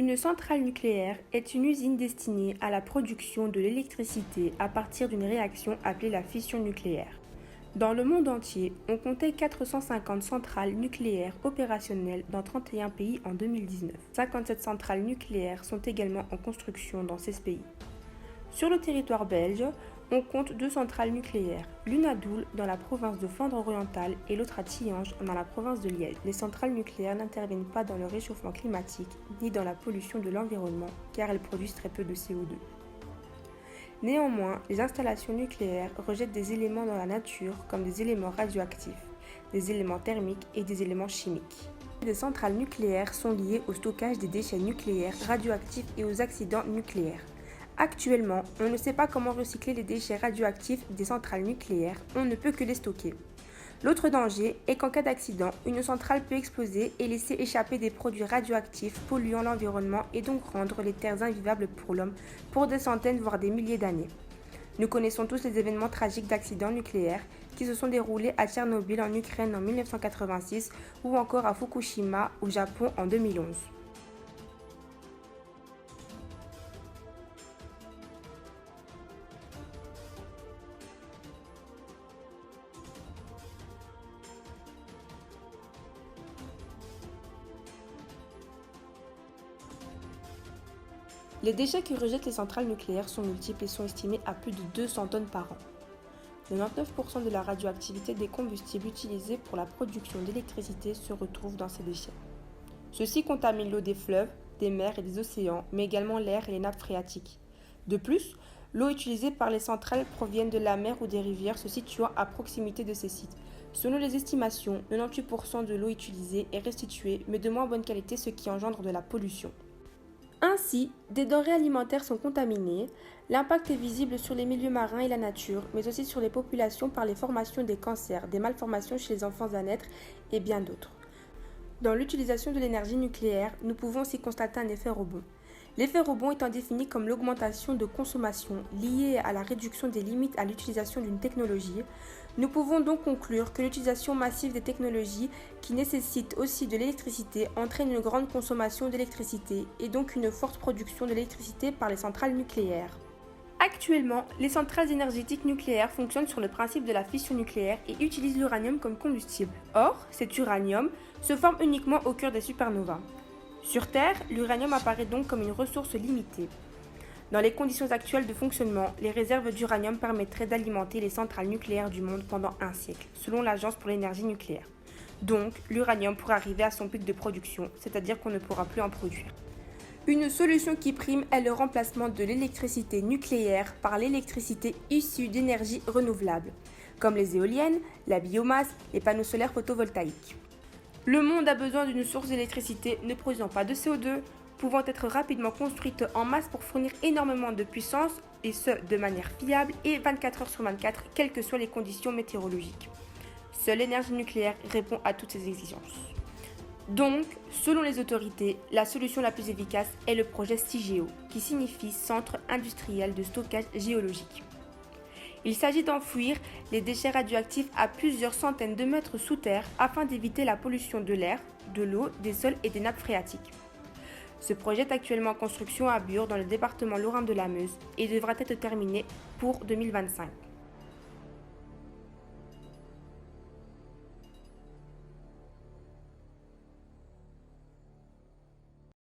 Une centrale nucléaire est une usine destinée à la production de l'électricité à partir d'une réaction appelée la fission nucléaire. Dans le monde entier, on comptait 450 centrales nucléaires opérationnelles dans 31 pays en 2019. 57 centrales nucléaires sont également en construction dans ces pays. Sur le territoire belge, on compte 2 centrales nucléaires, l'une à Doel dans la province de Flandre orientale et l'autre à Tihange dans la province de Liège. Les centrales nucléaires n'interviennent pas dans le réchauffement climatique ni dans la pollution de l'environnement car elles produisent très peu de CO2. Néanmoins, les installations nucléaires rejettent des éléments dans la nature comme des éléments radioactifs, des éléments thermiques et des éléments chimiques. Les centrales nucléaires sont liées au stockage des déchets nucléaires radioactifs et aux accidents nucléaires. Actuellement, on ne sait pas comment recycler les déchets radioactifs des centrales nucléaires, on ne peut que les stocker. L'autre danger est qu'en cas d'accident, une centrale peut exploser et laisser échapper des produits radioactifs polluant l'environnement et donc rendre les terres invivables pour l'homme pour des centaines voire des milliers d'années. Nous connaissons tous les événements tragiques d'accidents nucléaires qui se sont déroulés à Tchernobyl en Ukraine en 1986 ou encore à Fukushima au Japon en 2011. Les déchets que rejettent les centrales nucléaires sont multiples et sont estimés à plus de 200 tonnes par an. 99% de la radioactivité des combustibles utilisés pour la production d'électricité se retrouve dans ces déchets. Ceux-ci contaminent l'eau des fleuves, des mers et des océans, mais également l'air et les nappes phréatiques. De plus, l'eau utilisée par les centrales provient de la mer ou des rivières se situant à proximité de ces sites. Selon les estimations, 98% de l'eau utilisée est restituée, mais de moins bonne qualité, ce qui engendre de la pollution. Ainsi, des denrées alimentaires sont contaminées, l'impact est visible sur les milieux marins et la nature, mais aussi sur les populations par les formations des cancers, des malformations chez les enfants à naître et bien d'autres. Dans l'utilisation de l'énergie nucléaire, nous pouvons aussi constater un effet rebond. L'effet rebond étant défini comme l'augmentation de consommation liée à la réduction des limites à l'utilisation d'une technologie, nous pouvons donc conclure que l'utilisation massive des technologies qui nécessitent aussi de l'électricité entraîne une grande consommation d'électricité et donc une forte production d'électricité par les centrales nucléaires. Actuellement, les centrales énergétiques nucléaires fonctionnent sur le principe de la fission nucléaire et utilisent l'uranium comme combustible. Or, cet uranium se forme uniquement au cœur des supernovas. Sur Terre, l'uranium apparaît donc comme une ressource limitée. Dans les conditions actuelles de fonctionnement, les réserves d'uranium permettraient d'alimenter les centrales nucléaires du monde pendant un siècle, selon l'Agence pour l'énergie nucléaire. Donc, l'uranium pourrait arriver à son pic de production, c'est-à-dire qu'on ne pourra plus en produire. Une solution qui prime est le remplacement de l'électricité nucléaire par l'électricité issue d'énergies renouvelables, comme les éoliennes, la biomasse, les panneaux solaires photovoltaïques. Le monde a besoin d'une source d'électricité ne produisant pas de CO2, pouvant être rapidement construite en masse pour fournir énormément de puissance, et ce, de manière fiable et 24 heures sur 24, quelles que soient les conditions météorologiques. Seule l'énergie nucléaire répond à toutes ces exigences. Donc, selon les autorités, la solution la plus efficace est le projet CIGEO, qui signifie Centre industriel de stockage géologique. Il s'agit d'enfouir les déchets radioactifs à plusieurs centaines de mètres sous terre afin d'éviter la pollution de l'air, de l'eau, des sols et des nappes phréatiques. Ce projet est actuellement en construction à Bure dans le département lorrain de la Meuse et devra être terminé pour 2025.